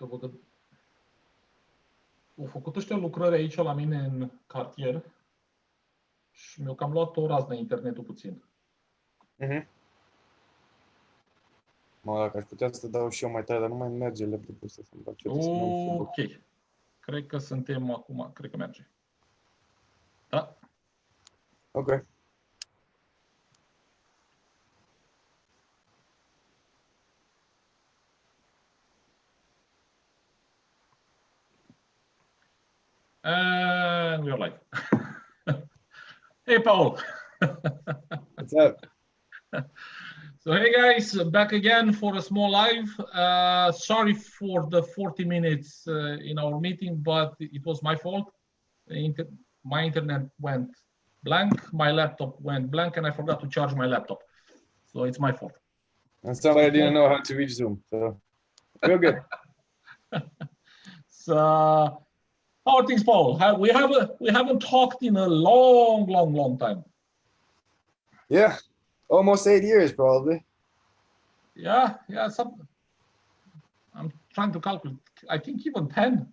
Că văd că au făcut ăștia lucrări aici la mine în cartier și mi-au cam luat o raznă internetul puțin. Mă, dacă aș putea să dau și eu mai tare, dar nu mai merge laptopul ăsta să-mi bag Ok. Cred că suntem acum, cred că merge. Da? Ok. And we're live. Hey, Paul. What's up? So, hey guys, back again for a small live. Sorry for the 40 minutes in our meeting, but it was my fault. My internet went blank, my laptop went blank, and I forgot to charge my laptop. So it's my fault. And somebody didn't know how to reach Zoom, so we're good. So, how are things, Paul? We haven't talked in a long time. Yeah, almost 8 years probably. Yeah. I'm trying to calculate. I think even 10.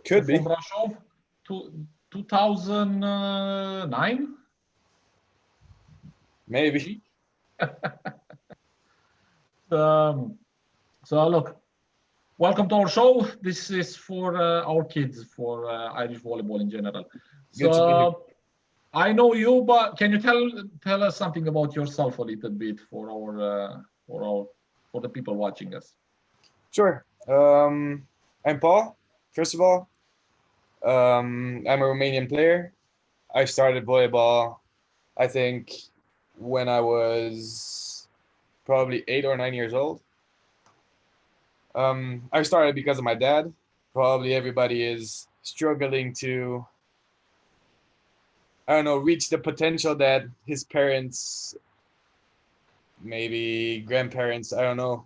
Could be. From Brasov to 2009. Maybe. So look, welcome to our show. This is for our kids, for Irish volleyball in general. So I know you, but can you tell us something about yourself a little bit for the people watching us? Sure. I'm Paul. First of all, I'm a Romanian player. I started volleyball, I think, when I was probably 8 or 9 years old. I started because of my dad. Probably everybody is struggling to, I don't know, reach the potential that his parents, maybe grandparents, I don't know,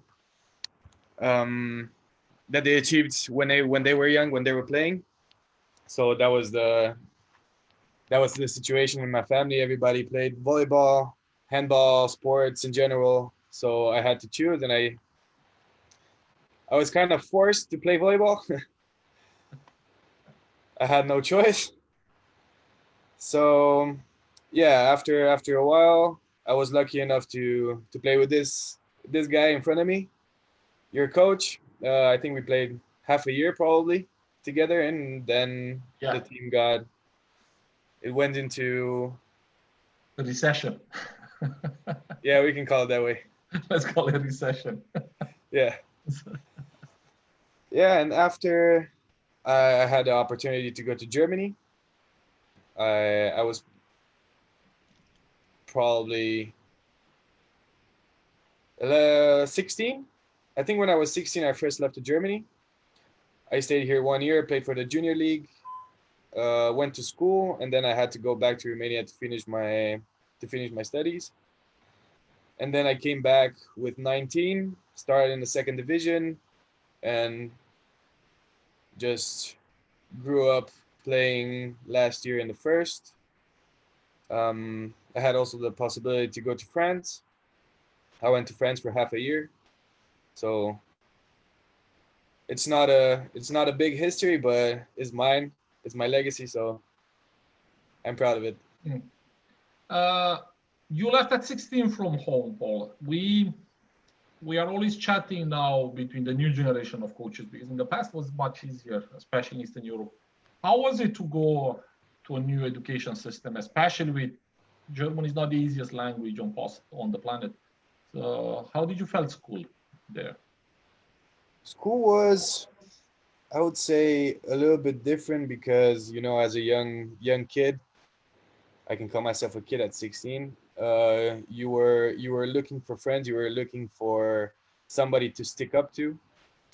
that they achieved when they were young, when they were playing. So that was the situation in my family. Everybody played volleyball, handball, sports in general. So I had to choose, and I was kind of forced to play volleyball. I had no choice. So yeah, after a while, I was lucky enough to play with this guy in front of me, your coach. I think we played half a year probably together, and then the team went into a recession. Yeah, we can call it that way. Let's call it a recession. Yeah. Yeah, and after I had the opportunity to go to Germany, I was probably 16. I think when I was 16, I first left to Germany. I stayed here 1 year, played for the junior league, went to school, and then I had to go back to Romania to finish my studies. And then I came back with 19, started in the second division, and just grew up playing last year in the first. I had also the possibility to go to France. I went to France for half a year. So it's not a big history, but it's mine. It's my legacy, so I'm proud of it. You left at 16 from home, Paul. We are always chatting now between the new generation of coaches, because in the past it was much easier, especially in Eastern Europe. How was it to go to a new education system, especially with German is not the easiest language on the planet? So how did you feel school there? School was, I would say, a little bit different because, you know, as a young kid, I can call myself a kid at 16. You were looking for friends. You were looking for somebody to stick up to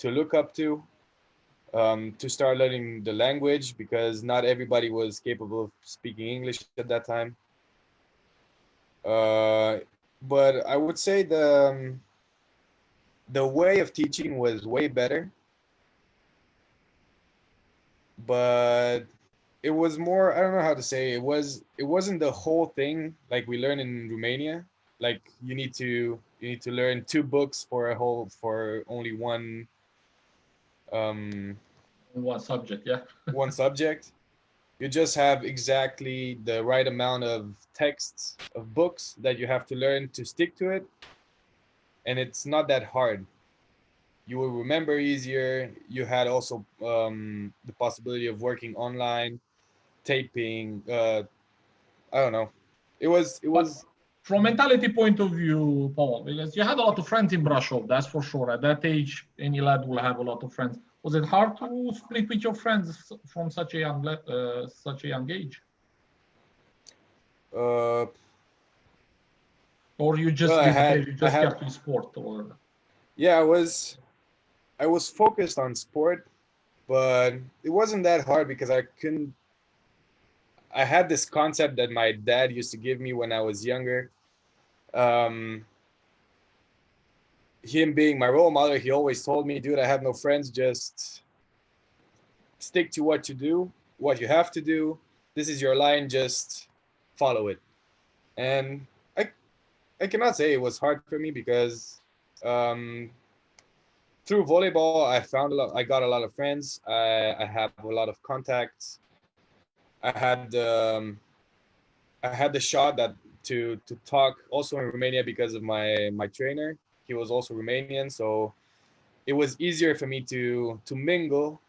look up to start learning the language, because not everybody was capable of speaking English at that time. But I would say the way of teaching was way better, but it was more, I don't know how to say, it wasn't the whole thing like we learn in Romania. Like you need to learn 2 books for only one um, In one subject, yeah. one subject. You just have exactly the right amount of texts of books that you have to learn to stick to it, and it's not that hard. You will remember easier. You had also the possibility of working online, taping. I don't know. It But was from mentality point of view, Paul, because you had a lot of friends in Brasov, that's for sure. At that age, any lad will have a lot of friends. Was it hard to split with your friends from such a young age, uh or you well just didn't care? You I just had kept to sport, or yeah, I was focused on sport, but it wasn't that hard because I had this concept that my dad used to give me when I was younger. Um Him being my role model, he always told me, dude, I have no friends, just stick to what you do, what you have to do. This is your line, just follow it. And I I cannot say it was hard for me because um, through volleyball I found a lot. I got a lot of friends. I have a lot of contacts. I had the shot that to talk also in Romania because of my trainer. He was also Romanian, so it was easier for me to mingle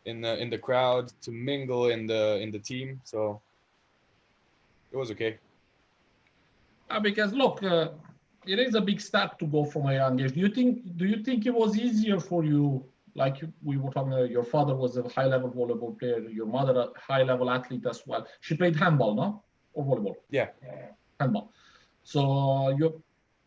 in the crowd, to mingle in the team. So it was okay. because look, it is a big step to go from a young age. Do you think it was easier for you? Like we were talking, your father was a high-level volleyball player, your mother a high-level athlete as well. She played handball, no, or volleyball? Yeah. Handball. So you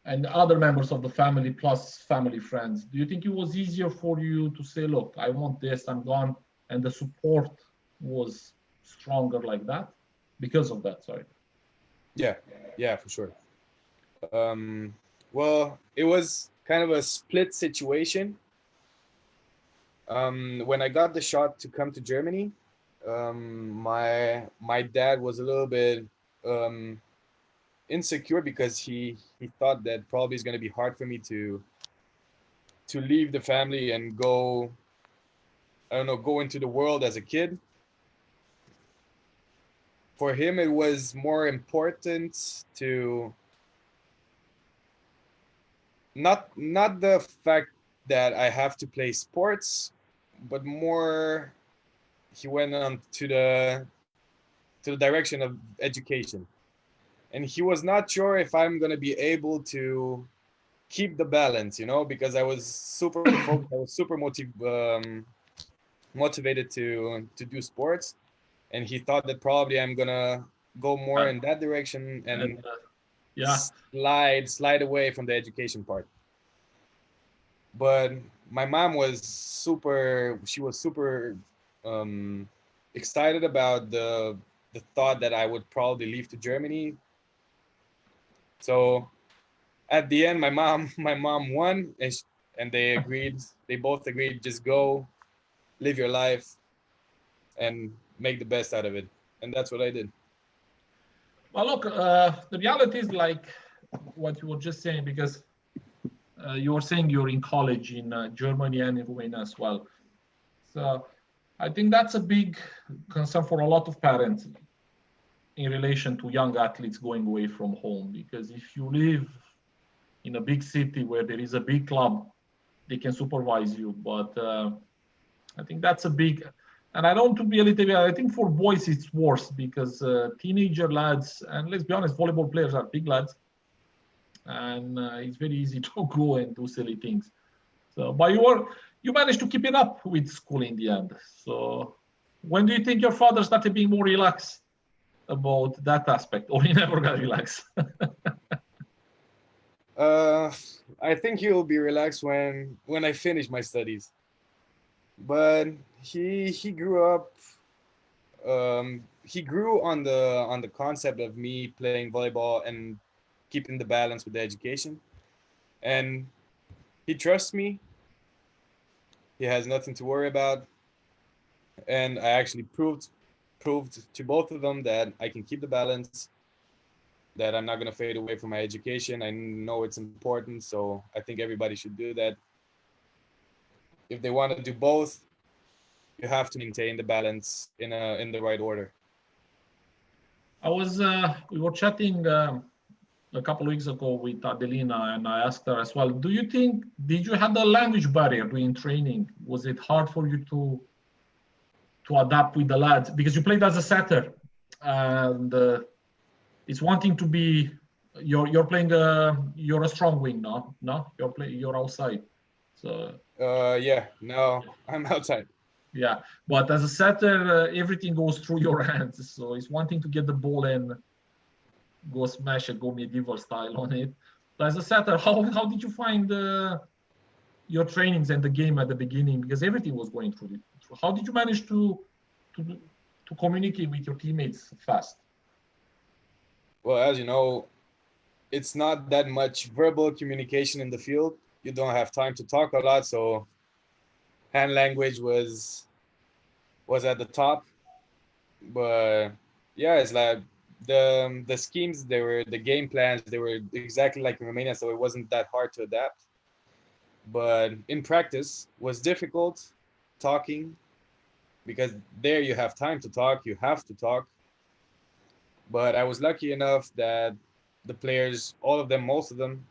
and other members of the family plus family friends. Do you think it was easier for you to say, "Look, I want this, I'm gone," and the support was stronger like that because of that? Sorry. Yeah. Yeah, for sure. Um, well, it was kind of a split situation. When I got the shot to come to Germany, my dad was a little bit um, insecure because he thought that probably it's going to be hard for me to leave the family and go, I don't know, go into the world as a kid. For him, it was more important to not the fact that I have to play sports, but more he went on to the direction of education, and he was not sure if I'm gonna be able to keep the balance, because I was super focused, I was super motivated to do sports, and he thought that probably I'm gonna go more Uh, in that direction and and yeah, slide away from the education part. But my mom was super um, excited about the thought that I would probably leave to Germany. So at the end, my mom won, and they both agreed, just go, live your life, and make the best out of it. And that's what I did. well, look, the reality is like what you were just saying, because you were saying you're in college in Germany and in Romania as well. So I think that's a big concern for a lot of parents in relation to young athletes going away from home. Because if you live in a big city where there is a big club, they can supervise you. But I think that's a big, and I don't want to be a little bit, I think for boys it's worse because teenager lads, and let's be honest, volleyball players are big lads, and it's very easy to go and do silly things. So, but you managed to keep it up with school in the end. So, when do you think your father started being more relaxed about that aspect, or he never got relaxed? Uh, I think he'll be relaxed when I finish my studies. But he grew up. He grew on the concept of me playing volleyball and keeping the balance with the education, and he trusts me. He has nothing to worry about, and I actually proved to both of them that I can keep the balance, that I'm not going to fade away from my education. I know it's important, so I think everybody should do that. if they want to do both, you have to maintain the balance in the right order. We were chatting a couple of weeks ago with Adelina, and I asked her as well, did you have the language barrier during training? Was it hard for you to adapt with the lads? Because you played as a setter, and it's wanting to be, you're playing, you're a strong wing now, no? You're outside. So. Yeah, no, I'm outside. Yeah, but as a setter, everything goes through your hands. So it's wanting to get the ball and go smash it, go medieval style on it. But as a setter, how did you find your trainings and the game at the beginning? Because everything was going through it. How did you manage to communicate with your teammates fast? Well, as you know, it's not that much verbal communication in the field. You don't have time to talk a lot, so hand language was at the top. But yeah, it's like the schemes, the game plans, they were exactly like in Romania, so it wasn't that hard to adapt. But in practice was difficult talking, because there you have time to talk, you have to talk. But I was lucky enough that the players, all of them, most of them,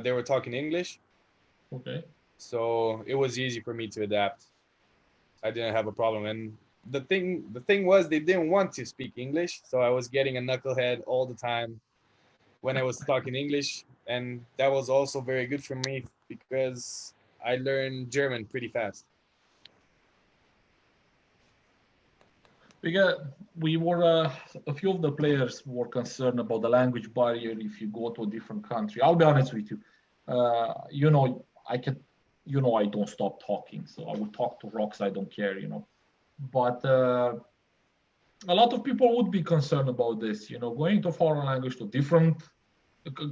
they were talking English. Okay. So it was easy for me to adapt. I didn't have a problem. And the thing was, they didn't want to speak English, so I was getting a knucklehead all the time when I was talking English, and that was also very good for me because I learned German pretty fast. Because we were a few of the players were concerned about the language barrier if you go to a different country. I'll be honest with you. I don't stop talking, so I would talk to rocks. I don't care, But a lot of people would be concerned about this, going to foreign language, to different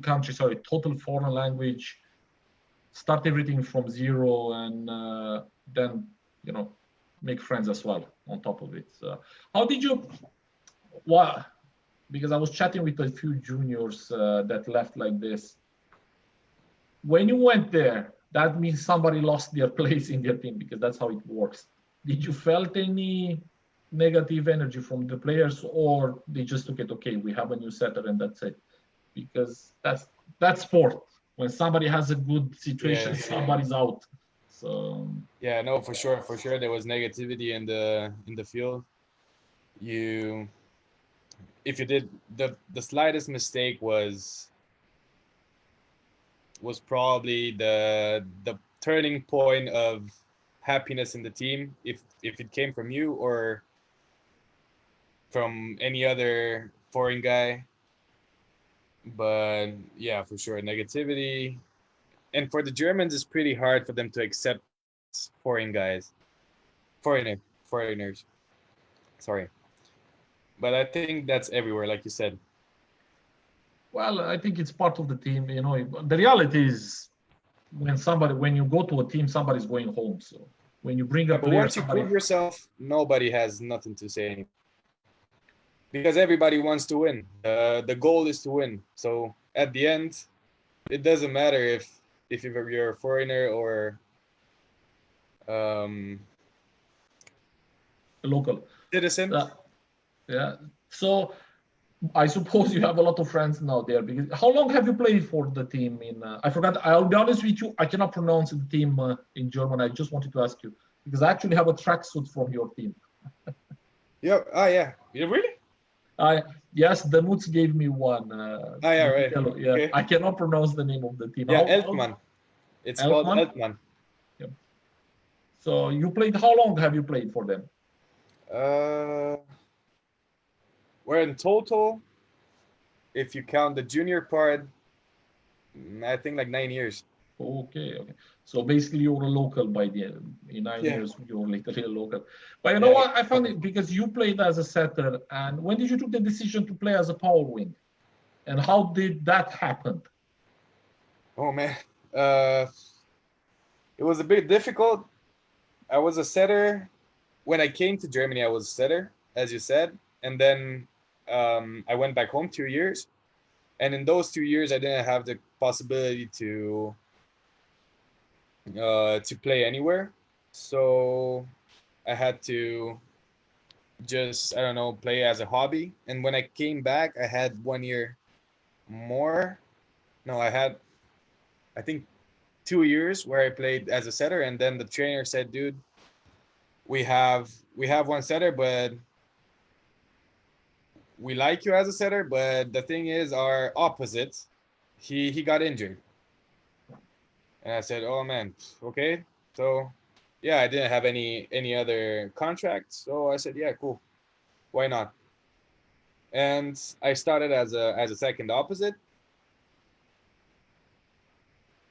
country, total foreign language, start everything from zero, and then, make friends as well on top of it. How did you, because I was chatting with a few juniors that left like this. When you went there, that means somebody lost their place in their team, because that's how it works. Did you felt any negative energy from the players, or they just took it, okay, we have a new setter and that's it? Because that's sport. When somebody has a good situation, somebody's out. So yeah, no, for sure there was negativity in the field. If you did the slightest mistake was probably the turning point of happiness in the team, if it came from you or from any other foreign guy. But yeah, for sure, negativity. And for the Germans, it's pretty hard for them to accept foreigners. Sorry. But I think that's everywhere, like you said. Well, I think it's part of the team. The reality is, when you go to a team, somebody's going home. So when you bring a But player, once you prove yourself, nobody has nothing to say anymore. Because everybody wants to win. The goal is to win. So at the end, it doesn't matter if you're a foreigner or local citizen. Yeah. So I suppose you have a lot of friends now there. Because how long have you played for the team? I forgot. I'll be honest with you. I cannot pronounce the team in German. I just wanted to ask you, because I actually have a tracksuit from your team. Yeah. Oh yeah. You really? Yes, the Moots gave me one. Yeah, right. Yeah, okay. I cannot pronounce the name of the team. Yeah, Eltman. It's called Eltman. Yeah. So how long have you played for them? We're in total, if you count the junior part, I think like 9 years. Okay. So basically, you're a local by the end. In 9 years, you're literally a local. But you know what? I found it because you played as a setter. And when did you take the decision to play as a power wing? And how did that happen? Oh man, it was a bit difficult. I was a setter when I came to Germany. I was a setter, as you said, and then I went back home 2 years. And in those 2 years, I didn't have the possibility to play anywhere. So I had to just, I don't know, play as a hobby. And when I came back, I had 1 year more. No, I think 2 years where I played as a setter. And then the trainer said, dude, we have one setter, but we like you as a setter. But the thing is, our opposite, he got injured. And I said, oh man, okay. So yeah, I didn't have any other contracts. So I said, yeah, cool. Why not? And I started as a second opposite.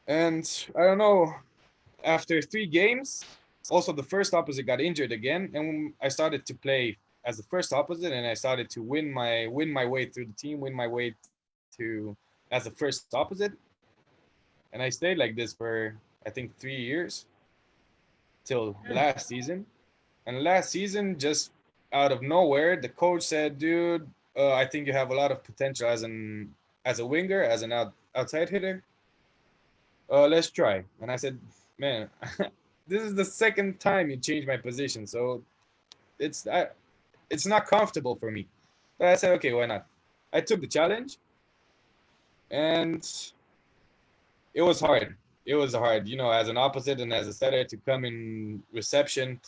And I don't know, after 3 games, also the first opposite got injured again, and I started to play as the first opposite, and I started to win my way through the team, win my way to as the first opposite, and I stayed like this for I think 3 years till last season. And last season, just out of nowhere, the coach said, "Dude, I think you have a lot of potential as a winger, as an outside hitter. Let's try." And I said, "Man, this is the second time you changed my position, so it's it's not comfortable for me." But I said, "Okay, why not?" I took the challenge, and it was hard. It was hard, as an opposite and as a setter to come in reception.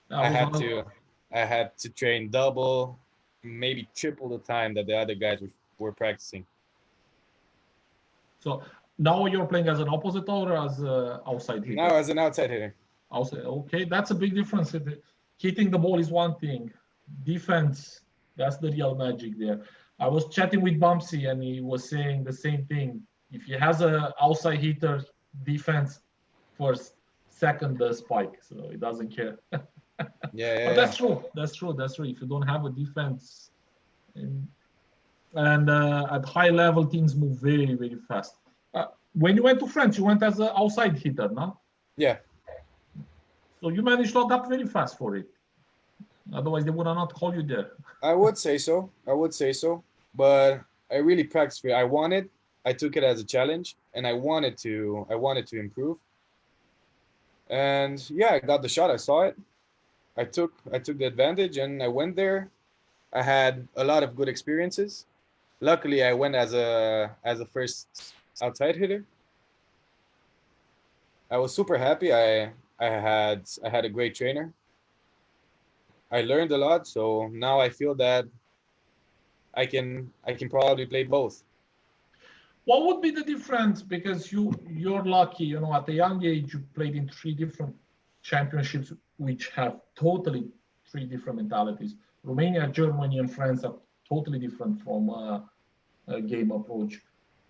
I had to I had to train double, maybe triple the time that the other guys were practicing. So now you're playing as an opposite or as an outside hitter? Now as an outside hitter. Outside, okay, that's a big difference. Hitting the ball is one thing. Defense, that's the real magic there. I was chatting with Bumpsy and he was saying the same thing. If he has an outside hitter, defense first, second the spike, so he doesn't care. Yeah. But that's true. That's true. If you don't have a defense, and at high level, things move very, very fast. When you went to France, you went as an outside hitter, no? Yeah. So you managed to adapt very fast for it. Otherwise, they would not call you there. I would say so. But I really practiced for it. I took it as a challenge, and I wanted to improve. And yeah, I got the shot. I saw it. I took the advantage, and I went there. I had a lot of good experiences. Luckily, I went as a first outside hitter. I was super happy. I had a great trainer. I learned a lot, so now I feel that I can probably play both. What would be the difference? Because you're lucky, at a young age you played in 3 different championships, which have totally 3 different mentalities. Romania, Germany, and France are totally different from a game approach.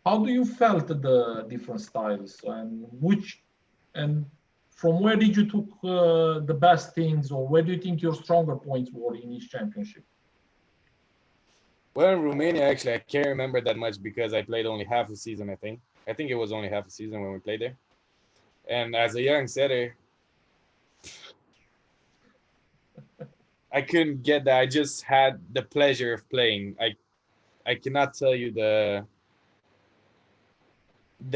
How do you felt the different styles, and from where did you took the best things, or where do you think your stronger points were in each championship? Well, in Romania, actually, I can't remember that much because I played only half a season, I think. I think it was only half a season when we played there. And as a young setter, I couldn't get that. I just had the pleasure of playing. I cannot tell you the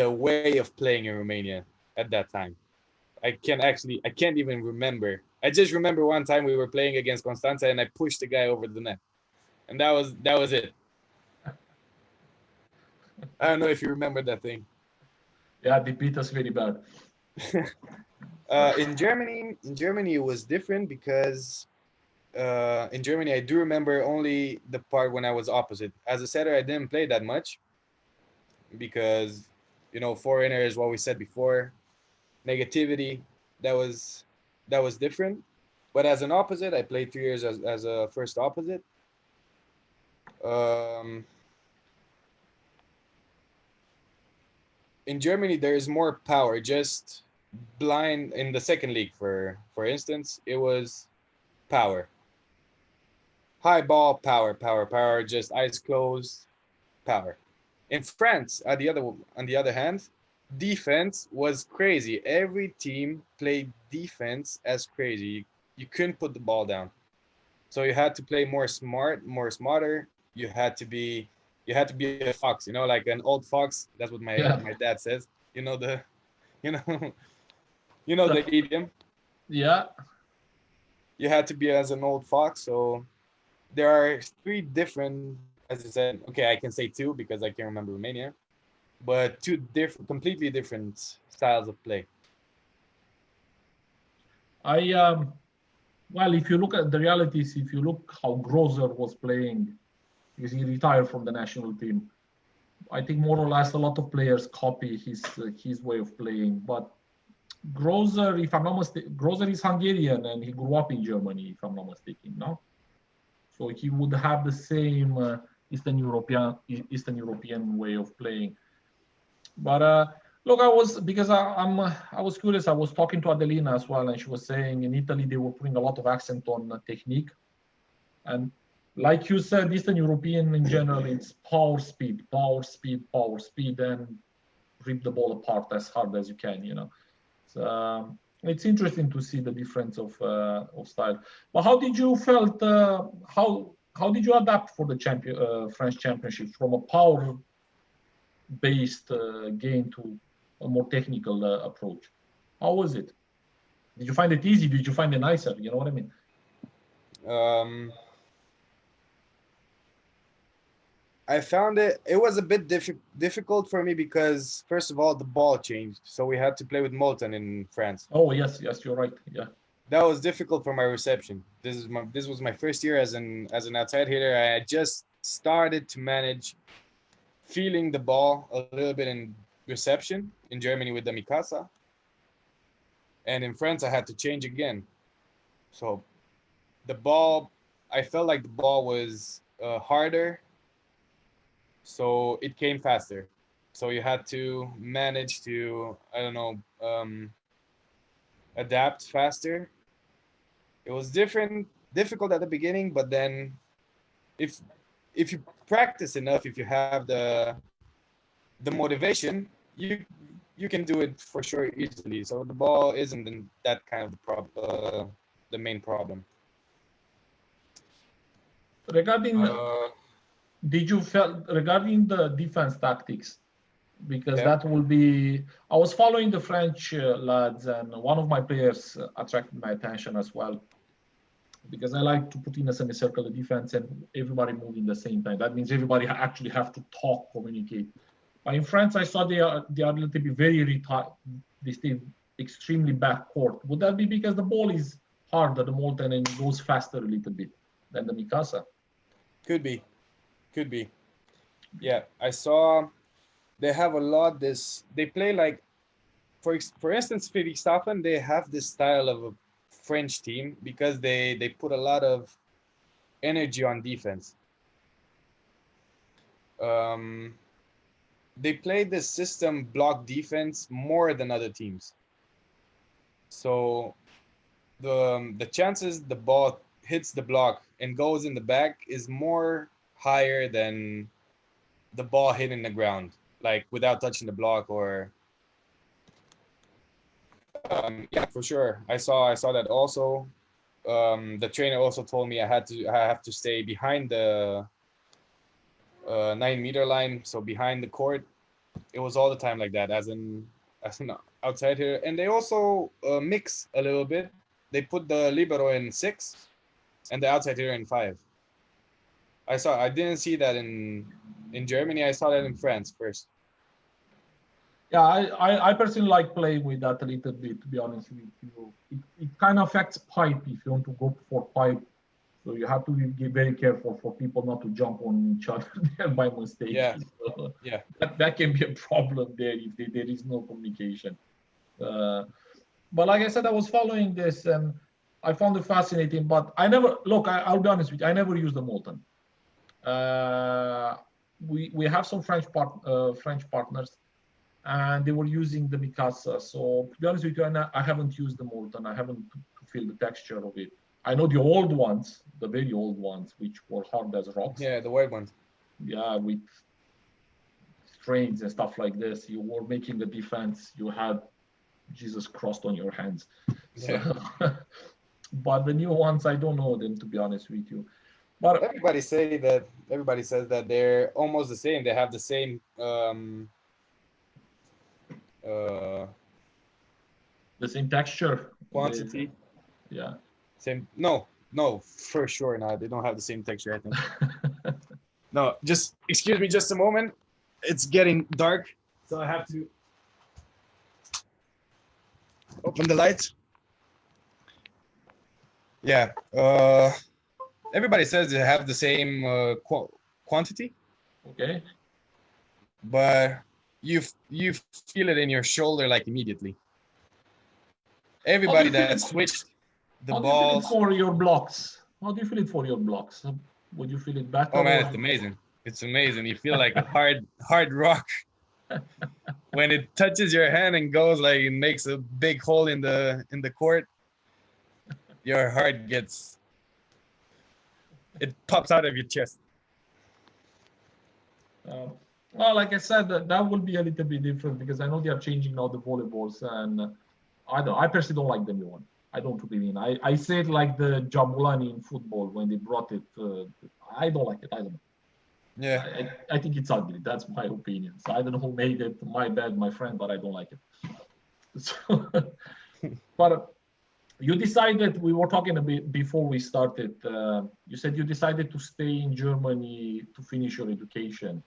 way of playing in Romania at that time. I can't even remember. I just remember one time we were playing against Constanța and I pushed the guy over the net. And that was it. I don't know if you remember that thing. Yeah, they beat us very bad. In Germany it was different because in Germany I do remember only the part when I was opposite. As a setter, I didn't play that much because foreigners, what we said before, negativity, that was different. But as an opposite, I played 3 years as a first opposite. In Germany, there is more power. Just blind in the second league, for instance, it was power. High ball, power. Just eyes closed, power. In France, on the other hand, defense was crazy. Every team played defense as crazy. You couldn't put the ball down, so you had to play more smarter. You had to be a fox, like an old fox. That's what my dad says. The idiom. Yeah. You had to be as an old fox. So there are three different, as I said. Okay, I can say two because I can't remember Romania, but two different, completely different styles of play. I well, if you look at the realities, if you look how Grozer was playing, because he retired from the national team, I think more or less a lot of players copy his way of playing. But Grozer, if I'm not mistaken, Grozer is Hungarian and he grew up in Germany, if I'm not mistaken, no? So he would have the same Eastern European way of playing. But look, I was because I was curious. I was talking to Adelina as well, and she was saying in Italy they were putting a lot of accent on technique, and like you said, Eastern European in general, it's power, speed, power, speed, power, speed, and rip the ball apart as hard as you can. You know, so, it's interesting to see the difference of style. But how did you felt? How did you adapt for the French championship from a power based game to a more technical approach? How was it? Did you find it easy? Did you find it nicer? You know what I mean? Um, I found it was a bit difficult for me because first of all the ball changed, so we had to play with Molten in France. Oh yes, yes, you're right. Yeah. That was difficult for my reception. This was my first year as an outside hitter. I had just started to manage feeling the ball a little bit in reception in Germany with the Mikasa, and in France I had to change again. So the ball, I felt like the ball was harder, so it came faster. So you had to manage to, I don't know, adapt faster. It was difficult at the beginning, but then if if you practice enough, if you have the motivation, you can do it for sure easily. So the ball isn't that kind of the main problem. Regarding, Uh, did you felt regarding the defense tactics? Because yeah. that will be. I was following the French lads, and one of my players attracted my attention as well. Because I like to put in a semicircle of defense and everybody moving the same time. That means everybody actually have to talk, communicate. But in France, I saw they are a little bit very retired. They stay extremely backcourt. Would that be because the ball is harder, the Molten, and it goes faster a little bit than the Mikasa? Could be. Could be. Yeah, I saw they have a lot this they play like for instance Friedrichshafen, they have this style of a French team because they put a lot of energy on defense. Um, they play this system block defense more than other teams. So the chances the ball hits the block and goes in the back is more higher than the ball hitting the ground, like without touching the block or yeah, for sure. I saw that also. The trainer also told me I have to stay behind the 9 meter line, so behind the court. It was all the time like that as an outside here, and they also mix a little bit. They put the libero in 6 and the outside hitter in 5. I didn't see that in Germany. I saw that in France first. Yeah, I personally like playing with that a little bit, to be honest with you. It kind of affects pipe if you want to go for pipe. So you have to be very careful for people not to jump on each other there by mistake. Yeah, So yeah. that can be a problem there if there is no communication. Uh, but like I said, I was following this and I found it fascinating. But I never look. I'll be honest with you. I never used the Molten. Uh, we have some French partners, and they were using the Mikasa. So to be honest with you, I haven't used the Molten. I haven't to feel the texture of it. I know the old ones, the very old ones, which were hard as rocks. Yeah, the white ones. Yeah, with strains and stuff like this. You were making a defense. You had Jesus crossed on your hands. So, Yeah. but the new ones, I don't know them, to be honest with you. But Everybody says that they're almost the same. They have the same uh, The same texture. quantity. Yeah. Same. No, for sure not. They don't have the same texture, I think. No, just excuse me just a moment. It's getting dark, so I have to open the lights. Yeah. Everybody says they have the same quantity, Okay. but you feel it in your shoulder like immediately. Everybody that switched the How do you feel it balls. for your blocks? How do you feel it for your blocks? Would you feel it better? Oh man, it's amazing. It's amazing. You feel like a hard rock when it touches your hand and goes like it makes a big hole in the court. Your heart it pops out of your chest. Well, like I said, that will be a little bit different because I know they are changing now the volleyballs, and I personally don't like the new one. I don't really mean. I say it like the Jabulani in football when they brought it. I don't like it. I don't know. Yeah. I think it's ugly. That's my opinion. So I don't know who made it. My bad, my friend, but I don't like it. So, but you decided, we were talking a bit before we started, you said you decided to stay in Germany to finish your education.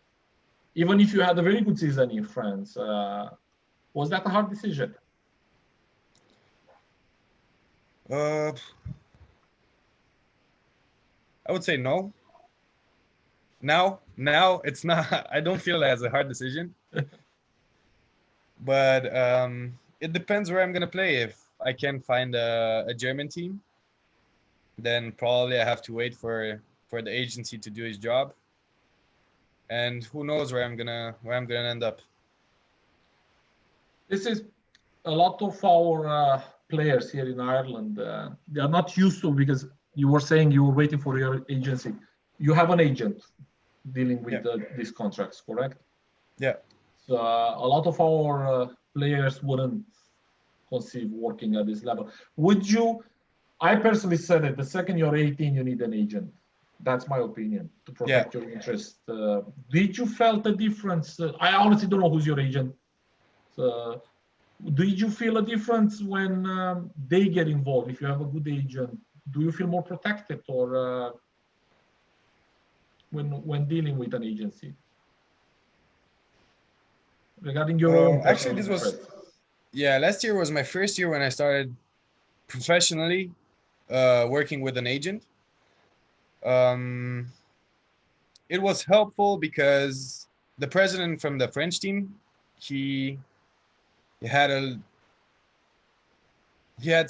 Even if you had a very good season in France, was that a hard decision? I would say no. Now it's not. I don't feel it as a hard decision, but it depends where I'm gonna play. If I can find a German team, then probably I have to wait for the agency to do his job, and who knows where I'm gonna end up. This is a lot of our players here in Ireland. They are not used to, because you were saying you were waiting for your agency. You have an agent dealing with these contracts, correct? Yeah. So a lot of our players wouldn't conceive working at this level. Would you? I personally said it. The second you're 18, you need an agent. That's my opinion, to protect your interest. Did you felt a difference? I honestly don't know who's your agent. Did you feel a difference when they get involved? If you have a good agent, do you feel more protected, or when dealing with an agency? Regarding your own actually, this was last year was my first year when I started professionally working with an agent. It was helpful because the president from the French team, he had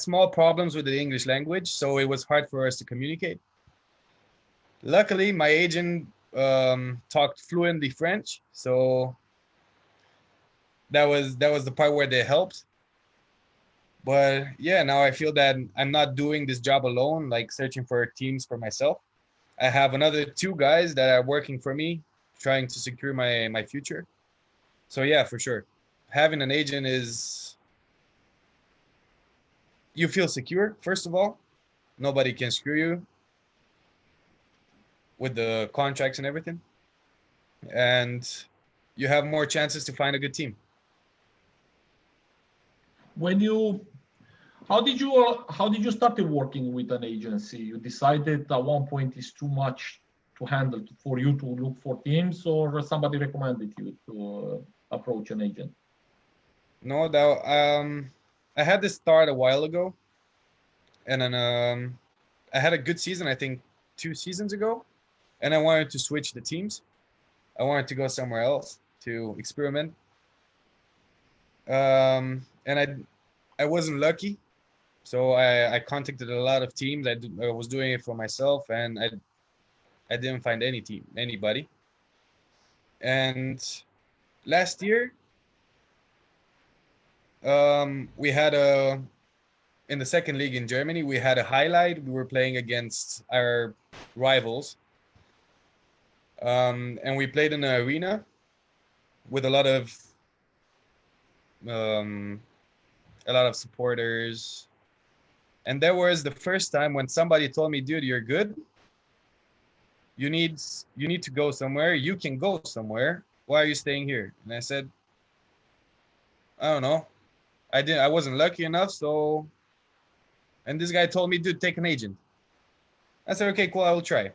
small problems with the English language, so it was hard for us to communicate. Luckily, my agent talked fluently French, so that was the part where they helped. But yeah, now I feel that I'm not doing this job alone, like searching for teams for myself. I have another 2 guys that are working for me, trying to secure my future. So yeah, for sure, having an agent is, you feel secure, first of all. Nobody can screw you with the contracts and everything, and you have more chances to find a good team. How did you start working with an agency? You decided at one point it's too much to handle for you to look for teams, or somebody recommended you to approach an agent? No, that I had this start a while ago, and then I had a good season, I think 2 seasons ago, and I wanted to switch the teams. I wanted to go somewhere else to experiment. And I wasn't lucky, so I contacted a lot of teams. I was doing it for myself, and I didn't find anybody. And last year, we had in the second league in Germany, we had a highlight. We were playing against our rivals, and we played in an arena with a lot of supporters. And that was the first time when somebody told me, dude, you're good. You need to go somewhere. You can go somewhere. Why are you staying here? And I said, I don't know. I wasn't lucky enough. So, and this guy told me, dude, take an agent. I said, okay, cool, I will try.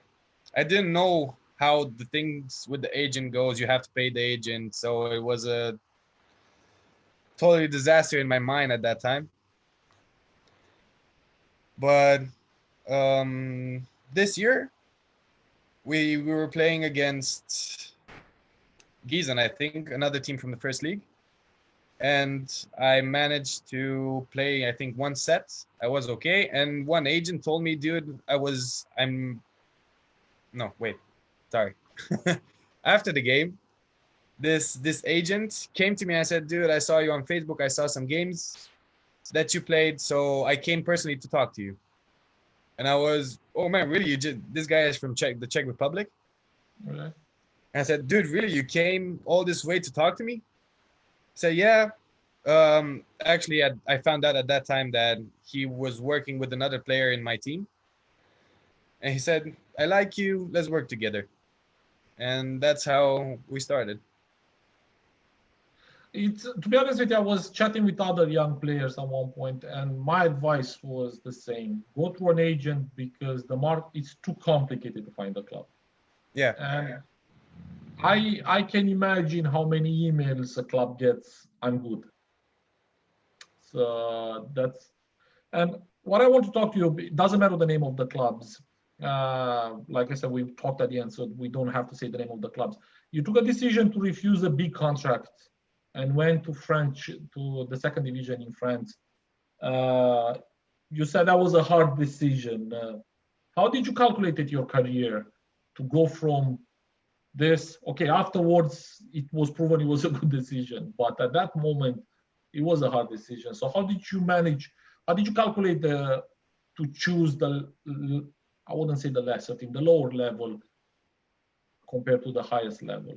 I didn't know how the things with the agent goes. You have to pay the agent. So it was a totally disaster in my mind at that time. But this year, we were playing against Gießen, I think, another team from the first league. And I managed to play, I think, one set. I was okay. And one agent told me, dude, no, wait, sorry. After the game, this agent came to me and I said, dude, I saw you on Facebook. I saw some games that you played. So I came personally to talk to you. And I was, oh man, really? This guy is from the Czech Republic. Okay. And I said, dude, really? You came all this way to talk to me? He said, yeah. Actually, I found out at that time that he was working with another player in my team. And he said, I like you. Let's work together. And that's how we started. To be honest with you, I was chatting with other young players at one point, and my advice was the same: go through an agent because the market is too complicated to find a club. Yeah. And I can imagine how many emails a club gets. I'm good. So and what I want to talk to you. It doesn't matter the name of the clubs. Like I said, we talked at the end, so we don't have to say the name of the clubs. You took a decision to refuse a big contract and went to the second division in France. You said that was a hard decision. How did you calculate your career to go from this? Okay, afterwards it was proven it was a good decision, but at that moment it was a hard decision. So how did you manage? How did you calculate to choose I wouldn't say the lesser team, the lower level compared to the highest level?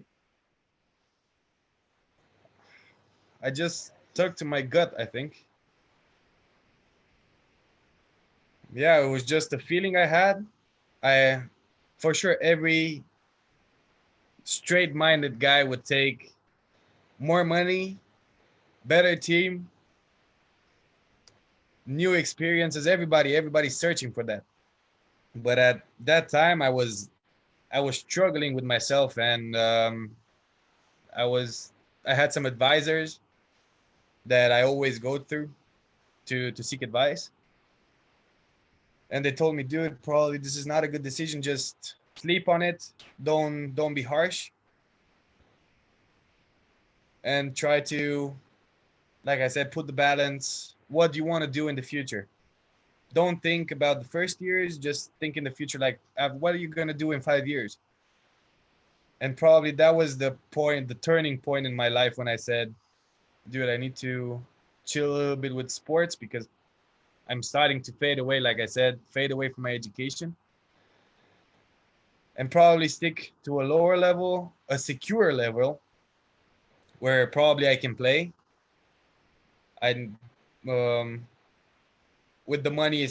I just stuck to my gut, I think. Yeah, it was just a feeling I had. For sure, every straight-minded guy would take more money, better team, new experiences. Everybody's searching for that. But at that time, I was struggling with myself, and I had some advisors that I always go through to seek advice. And they told me, dude, probably this is not a good decision. Just sleep on it. Don't be harsh. And try to, like I said, put the balance. What do you want to do in the future? Don't think about the first years. Just think in the future, like, what are you going to do in 5 years? And probably that was the turning point in my life when I said, dude, I need to chill a little bit with sports because I'm starting to fade away, like I said, fade away from my education. And probably stick to a lower level, a secure level, where probably I can play. With the money,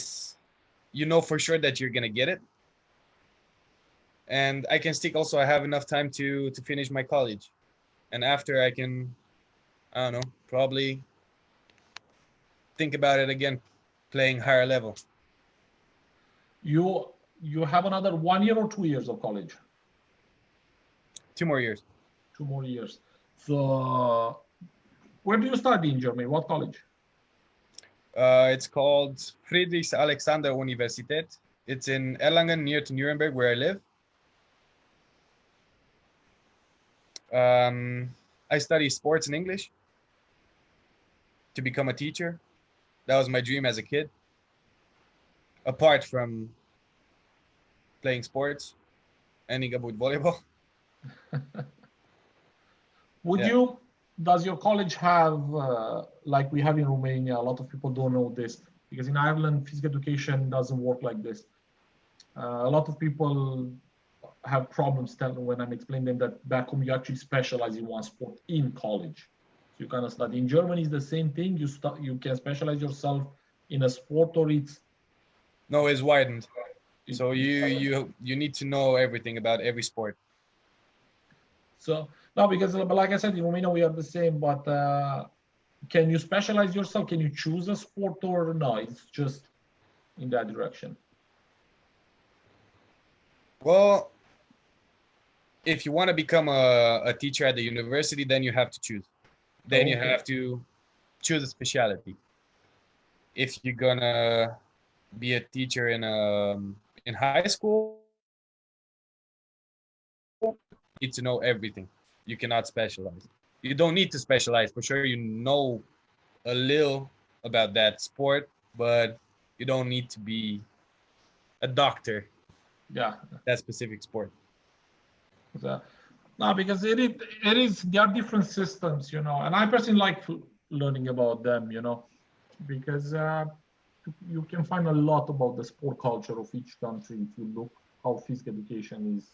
you know for sure that you're going to get it. And I can stick also, I have enough time to finish my college. And after I can, I don't know, probably think about it again, playing higher level. You have another 1 year or 2 years of college? 2 more years. 2 more years. So where do you study in Germany? What college? It's called Friedrich Alexander Universität. It's in Erlangen, near to Nuremberg, where I live. I study sports and English to become a teacher. That was my dream as a kid. Apart from playing sports, ending up with volleyball. Does your college have, like we have in Romania, a lot of people don't know this, because in Ireland, physical education doesn't work like this. A lot of people have problems when I'm explaining them that back home you actually specialize in one sport in college. So you kind of study. In Germany, it's the same thing. You can specialize yourself in a sport, or it's... No, it's widened. So you need to know everything about every sport. So no, because like I said, in Romania we are the same, but Can you specialize yourself? Can you choose a sport, or no? It's just in that direction. Well, if you want to become a teacher at the university, then you have to choose. Then you have to choose a specialty. If you're gonna be a teacher in high school, you need to know everything. You cannot specialize. You don't need to specialize. For sure, you know a little about that sport, but you don't need to be a doctor. Yeah. That specific sport. No, because it is there are different systems, you know, and I personally like learning about them, you know, because you can find a lot about the sport culture of each country if you look how physical education is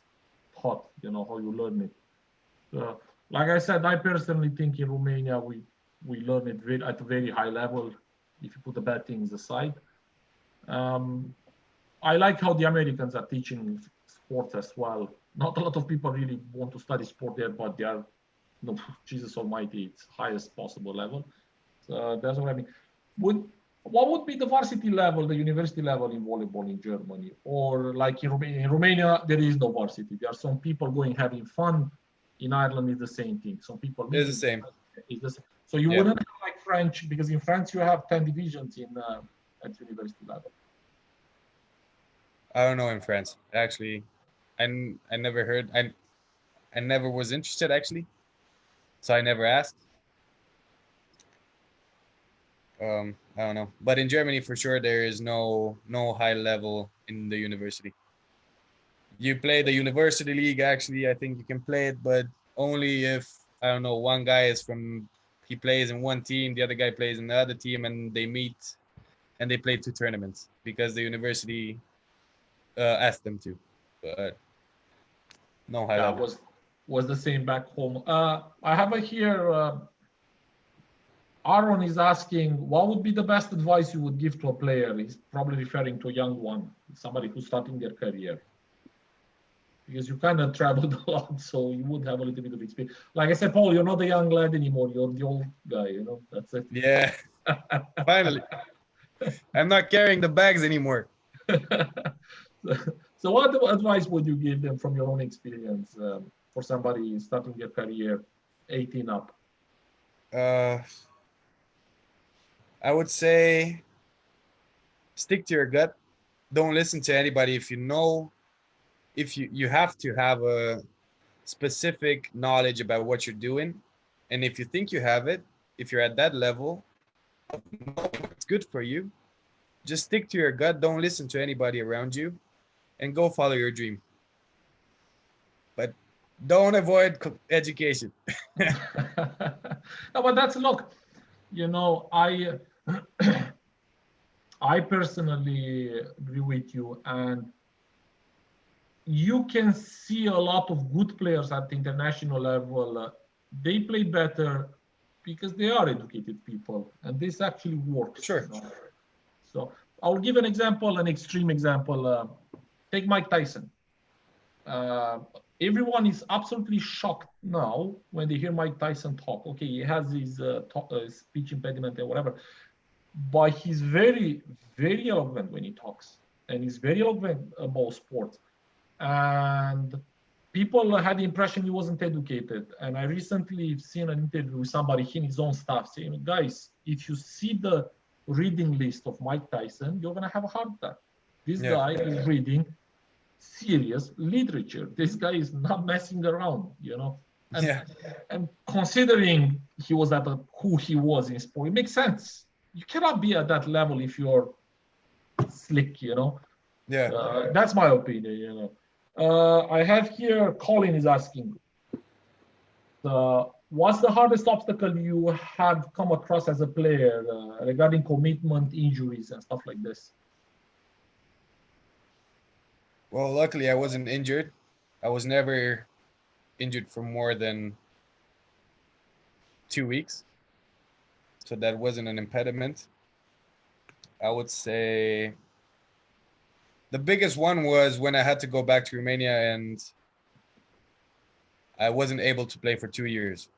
taught, you know, how you learn it. Like I said, I personally think in Romania we learn it at a very high level if you put the bad things aside. I like how the Americans are teaching sports as well. Not a lot of people really want to study sport there, but they are, you know, Jesus Almighty, it's highest possible level. So that's what I mean. What would be the varsity level, the university level in volleyball in Germany? Or like in Romania? In Romania, there is no varsity. There are some people going having fun. In Ireland, it's the same thing. Some people. It's the same. It's the same. So you wouldn't have like French, because in France you have 10 divisions at university level. I don't know in France. Actually, I never heard. I never was interested actually, so I never asked. I don't know, but in Germany for sure there is no high level in the university. You play the university league. Actually, I think you can play it, but only if, I don't know, one guy is he plays in one team, the other guy plays in the other team, and they meet and they play 2 tournaments because the university asked them to. But no high level. Was the same back home. I have here. Aaron is asking, what would be the best advice you would give to a player? He's probably referring to a young one, somebody who's starting their career. Because you kind of traveled a lot, so you would have a little bit of experience. Like I said, Paul, you're not the young lad anymore. You're the old guy, you know, that's it. Yeah, finally. I'm not carrying the bags anymore. So what advice would you give them from your own experience for somebody starting their career 18 up? I would say stick to your gut. Don't listen to anybody. If you know, if you have to have a specific knowledge about what you're doing, and if you think you have it, if you're at that level, it's good for you. Just stick to your gut. Don't listen to anybody around you, and go follow your dream. But don't avoid education. No, but that's, look, you know, I personally agree with you, and you can see a lot of good players at the international level. They play better because they are educated people, and this actually works. Sure. You know? So I'll give an example, an extreme example. Take Mike Tyson. Everyone is absolutely shocked now when they hear Mike Tyson talk. Okay, he has his speech impediment and whatever, but he's very, very eloquent when he talks, and he's very eloquent about sports. And people had the impression he wasn't educated. And I recently seen an interview with somebody in his own staff saying, guys, if you see the reading list of Mike Tyson, you're going to have a heart attack. This guy is reading serious literature. This guy is not messing around, you know. And considering he was at who he was in sport, it makes sense. You cannot be at that level if you're slick, you know. That's my opinion, you know. I have here, Colin is asking, what's the hardest obstacle you have come across as a player regarding commitment, injuries, and stuff like this? Well, luckily I wasn't injured. I was never injured for more than 2 weeks. So that wasn't an impediment. I would say the biggest one was when I had to go back to Romania and I wasn't able to play for 2 years.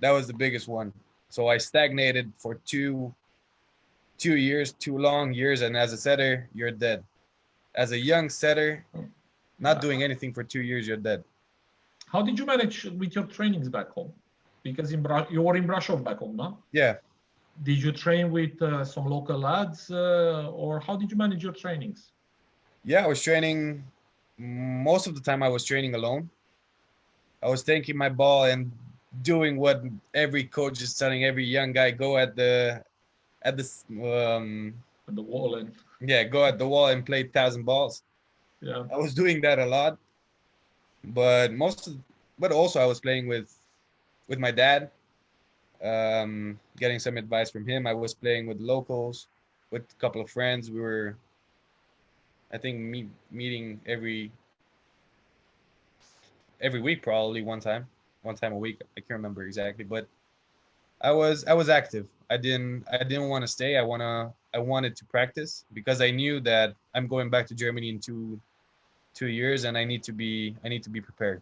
That was the biggest one. So I stagnated for two years, 2 long years, and as a setter, you're dead. As a young setter, not doing anything for 2 years, you're dead. How did you manage with your trainings back home? Because you were in Brasov back home, no? Yeah. Did you train with some local lads, or how did you manage your trainings? Yeah, I was training. Most of the time, I was training alone. I was taking my ball and doing what every coach is telling every young guy: go at the wall and go at the wall and play 1,000 balls. Yeah. I was doing that a lot, but also I was playing with my dad, getting some advice from him. I was playing with locals, with a couple of friends. We were, I think, meeting every week, probably one time a week. I can't remember exactly, but I was active. I didn't want to stay. I wanted to practice because I knew that I'm going back to Germany in two years, and I need to be prepared.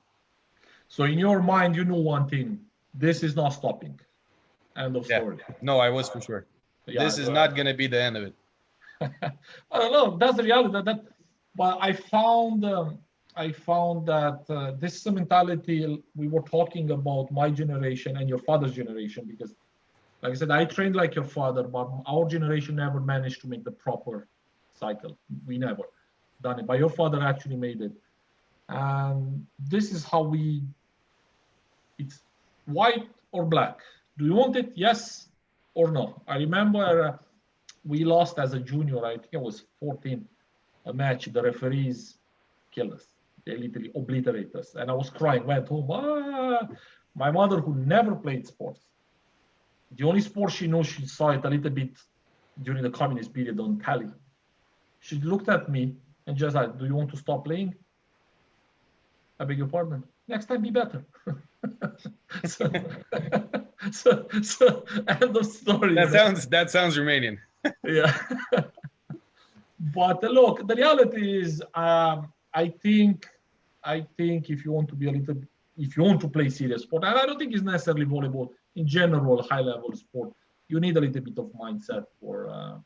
So in your mind, you knew one thing: this is not stopping. End of story. No, I was for sure. Yeah, this is not going to be the end of it. I don't know. That's the reality. But I found that this is a mentality. We were talking about my generation and your father's generation, because, like I said, I trained like your father, but our generation never managed to make the proper cycle. We never done it. But your father actually made it. And this is how it's white or black. Do you want it? Yes or no? I remember we lost as a junior. I think I was 14, a match. The referees killed us. They literally obliterated us. And I was crying, went home. My mother, who never played sports, the only sport she knows, she saw it a little bit during the communist period on tally. She looked at me and just like, do you want to stop playing? I beg your pardon. Next time, be better. so, end of story. That sounds Romanian. Yeah. But look, the reality is, I think if you want to play serious sport, and I don't think it's necessarily volleyball, in general, high level sport, you need a little bit of mindset to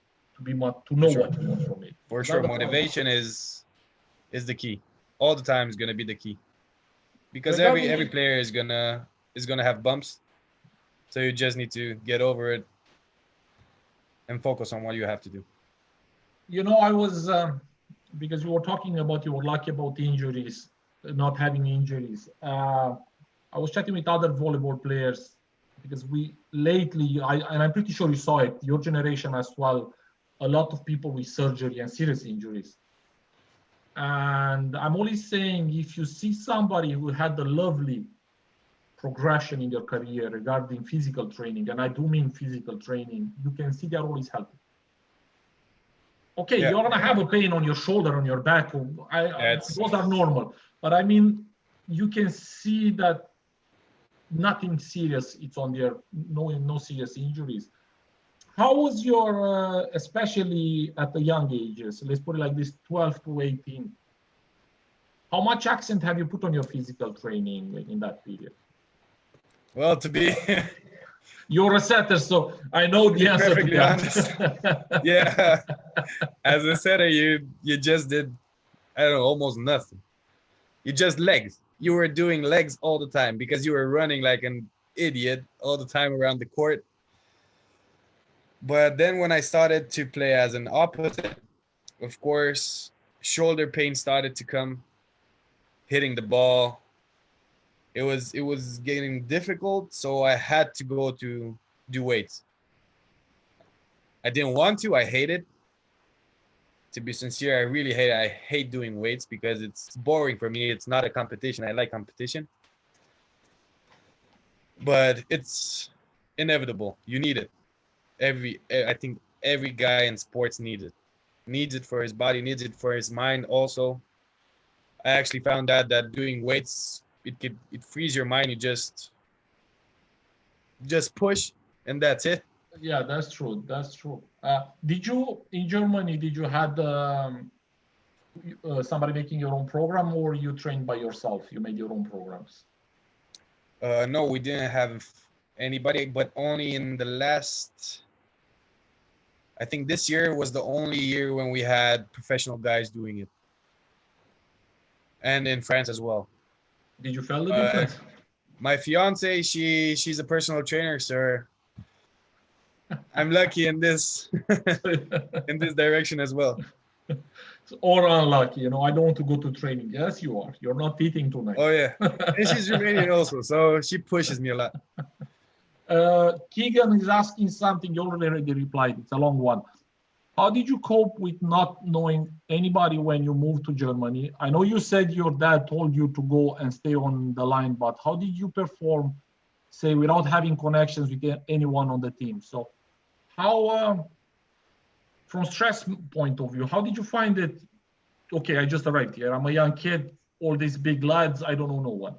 know what you want from it. For sure, motivation is the key. All the time is gonna be the key, because every player is gonna have bumps, so you just need to get over it and focus on what you have to do. You know, I was because you were talking about you were lucky about injuries, not having injuries. I was chatting with other volleyball players, because and I'm pretty sure you saw it, your generation as well, a lot of people with surgery and serious injuries. And I'm only saying, if you see somebody who had a lovely progression in their career regarding physical training, and I do mean physical training, you can see they're always healthy. Okay, you're gonna have a pain on your shoulder, on your back. Those are normal. But I mean, you can see that nothing serious. It's on there, no serious injuries. How was your, especially at the young ages, let's put it like this, 12 to 18, how much accent have you put on your physical training in that period? Well, to be... You're a setter, so I know the answer to that. Honest. Yeah. As a setter, you just did, I don't know, almost nothing. You just legs. You were doing legs all the time because you were running like an idiot all the time around the court. But then when I started to play as an opposite, of course, shoulder pain started to come, hitting the ball. It was getting difficult, so I had to go to do weights. I didn't want to. I hate it. To be sincere, I really hate it. I hate doing weights because it's boring for me. It's not a competition. I like competition. But it's inevitable. You need it. I think every guy in sports needs it. Needs it for his body, needs it for his mind also. I actually found out that doing weights, it frees your mind. You just push, and that's it. Yeah, that's true. That's true. Did you, in Germany, had somebody making your own program, or you trained by yourself? You made your own programs? No, we didn't have anybody, but only in the last. I think this year was the only year when we had professional guys doing it, and in France as well. Did you feel the difference? My fiance, she's a personal trainer, sir. I'm lucky in this in this direction as well. Or unlucky, I don't want to go to training. Yes, you are. You're not eating tonight. Oh yeah, and she's Romanian also, so she pushes me a lot. Keegan is asking something. You already replied. It's a long one. How did you cope with not knowing anybody when you moved to Germany? I know you said your dad told you to go and stay on the line, but how did you perform, say, without having connections with anyone on the team? So how, from stress point of view, how did you find it? Okay, I just arrived here. I'm a young kid, all these big lads, I don't know no one.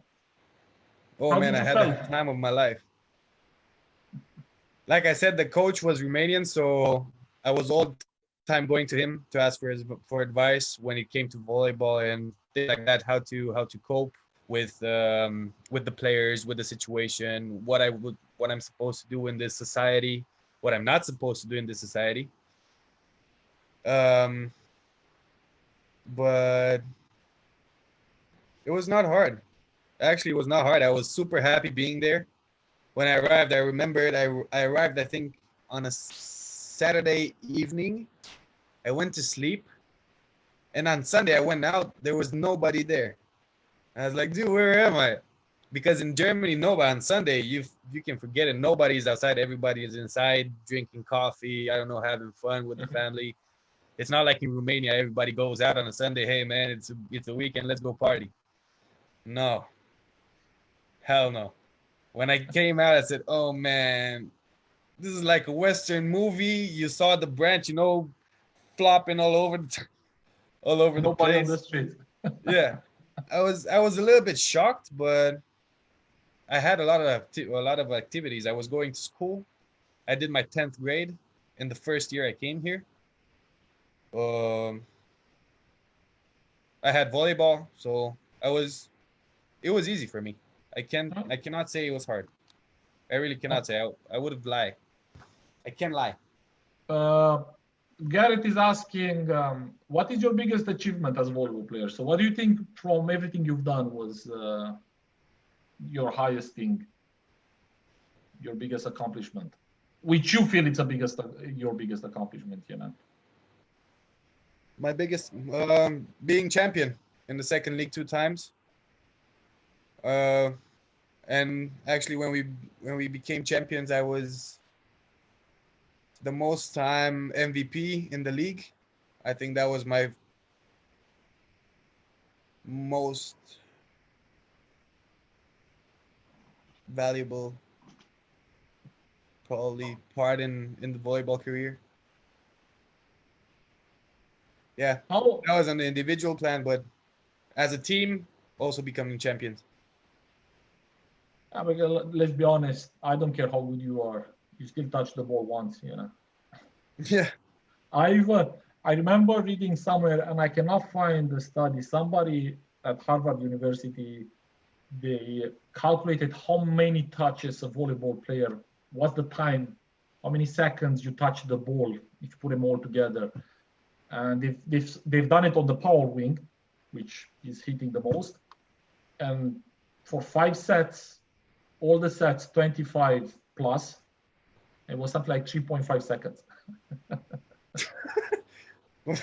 Oh man, I had the time of my life. Like I said, the coach was Romanian, so I was all the time going to him to ask for advice when it came to volleyball and things like that, how to cope with the players, with the situation, what I'm supposed to do in this society, what I'm not supposed to do in this society. But it was not hard. Actually, it was not hard. I was super happy being there. When I arrived, I remembered I arrived, I think, on a Saturday evening. I went to sleep. And on Sunday, I went out. There was nobody there. I was like, dude, where am I? Because in Germany, nobody on Sunday, you can forget it. Nobody's outside. Everybody is inside drinking coffee. I don't know, having fun with the family. It's not like in Romania, everybody goes out on a Sunday. Hey, man, it's a weekend. Let's go party. No. Hell no. When I came out, I said, oh, man, this is like a Western movie. You saw the branch, flopping all over the place. On the street. Yeah. I was a little bit shocked, but I had a lot of activities. I was going to school. I did my 10th grade in the first year I came here. I had volleyball, so it was easy for me. I cannot say it was hard. I really cannot say. I would have lied. I can't lie. Garrett is asking, what is your biggest achievement as a volleyball player? So what do you think from everything you've done was your highest thing, your biggest accomplishment, which you feel it's your biggest accomplishment, My biggest, being champion in the second league 2 times. And actually when we became champions, I was the most time MVP in the league. I think that was my most valuable probably part in the volleyball career. Yeah, that was on the individual plan, but as a team, also becoming champions. Let's be honest. I don't care how good you are. You still touch the ball once, Yeah. I remember reading somewhere, and I cannot find the study. Somebody at Harvard University, they calculated how many touches a volleyball player, what's the time, how many seconds you touch the ball if you put them all together. And they've done it on the power wing, which is hitting the most. And for 5 sets, all the sets 25 plus, it was something like 3.5 seconds.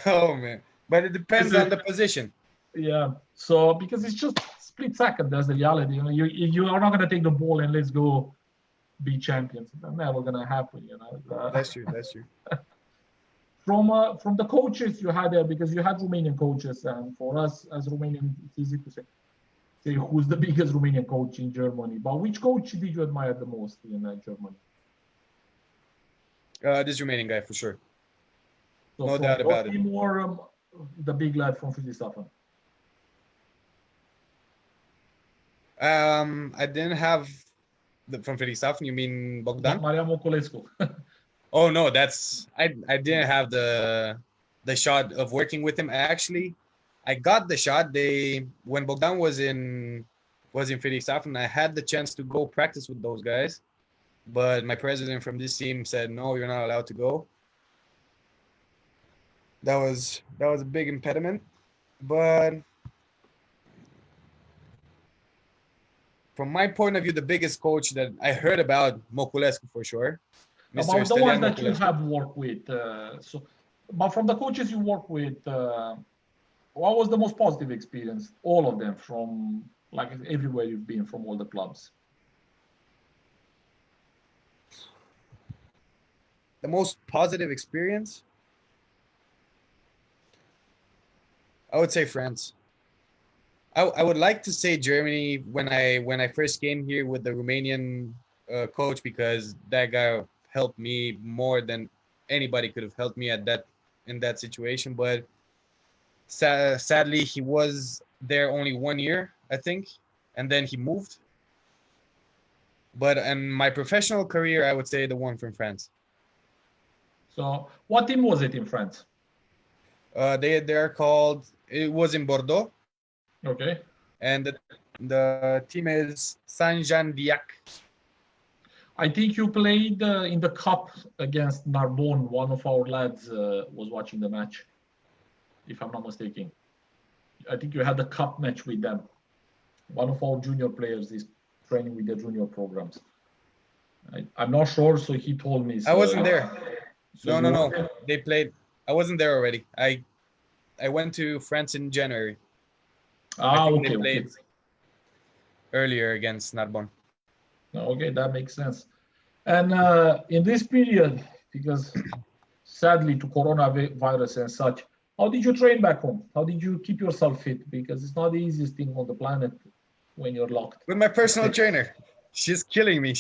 Oh man, but it depends on the position. Yeah, so because it's just split second, that's the reality. You are not going to take the ball and let's go be champions. That's never going to happen. That's true. From the coaches you had there, because you had Romanian coaches, and for us as Romanian, it's easy to say who's the biggest Romanian coach in Germany. But which coach did you admire the most in Germany? This Romanian guy for sure. So no doubt about it. Or the big lad from Friedrichshafen? I didn't have from Friedrichshafen. You mean Bogdan? Maria Moculescu. Oh no, I didn't have the shot of working with him. I got the shot. When Bogdan was in Friedrichshafen, I had the chance to go practice with those guys. but my president from this team said, no, you're not allowed to go. That was a big impediment. But from my point of view, the biggest coach that I heard about, Moculescu for sure. Mr. About the ones Stelian that you Moculescu. have worked with. But from the coaches you work with, what was the most positive experience? All of them, from like everywhere you've been, from all the clubs. The most positive experience, I would say France. I would like to say Germany when I first came here with the Romanian coach, because that guy helped me more than anybody could have helped me in that situation. But sadly, he was there only 1 year, I think, and then he moved. But in my professional career, I would say the one from France. So what team was it in France? They are called. It was in Bordeaux. Okay. And the team is Saint-Jean-d'Iac. I think you played in the cup against Narbonne. One of our lads was watching the match, if I'm not mistaken. I think you had the cup match with them. One of our junior players is training with the junior programs. I'm not sure, so he told me. So, I wasn't there. So No. They played. I wasn't there already. I went to France in January. Okay. They played earlier against Narbonne. Okay, that makes sense. And in this period, because sadly to coronavirus and such, how did you train back home? How did you keep yourself fit? Because it's not the easiest thing on the planet when you're locked. With my personal trainer. She's killing me.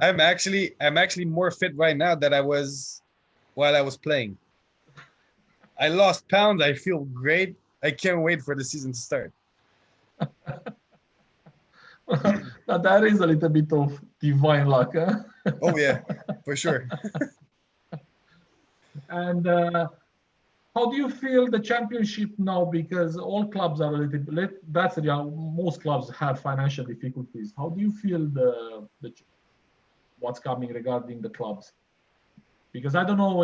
I'm actually more fit right now than I was while I was playing. I lost pounds. I feel great. I can't wait for the season to start. Now that is a little bit of divine luck, huh? Oh yeah, for sure. And how do you feel the championship now? Because all clubs are a little bit, that's the most clubs have financial difficulties. How do you feel the what's coming regarding the clubs? Because I don't know,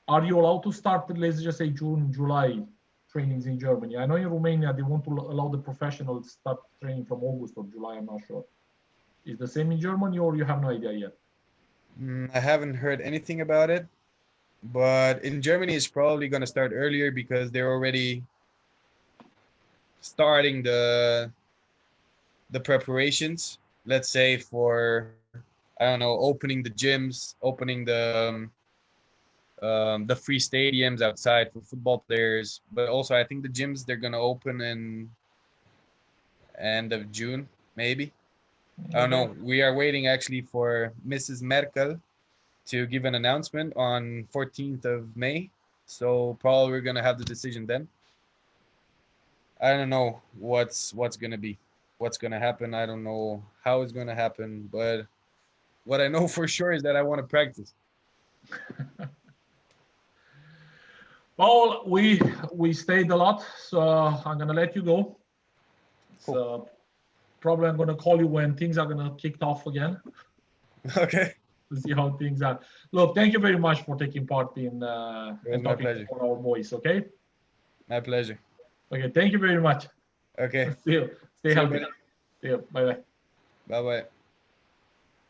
are you allowed to start, let's just say June, July trainings in Germany? I know in Romania they want to allow the professionals to start training from August or July, I'm not sure. Is the same in Germany, or you have no idea yet? I haven't heard anything about it, but in Germany it's probably going to start earlier because they're already starting the preparations, let's say, for, I don't know, opening the gyms, opening the free stadiums outside for football players. But also I think the gyms, they're going to open in end of June, maybe. I don't know. We are waiting actually for Mrs. Merkel to give an announcement on 14th of May. So probably we're going to have the decision then. I don't know what's going to be, what's going to happen. I don't know how it's going to happen, but what I know for sure is that I want to practice. Well, we stayed a lot, so I'm going to let you go. Cool. So probably I'm going to call you when things are going to kick off again. Okay. To see how things are. Look, thank you very much for taking part in and talking for our boys, okay? My pleasure. Okay, thank you very much. Okay. See you. Stay healthy. See you. Bye-bye. Bye-bye.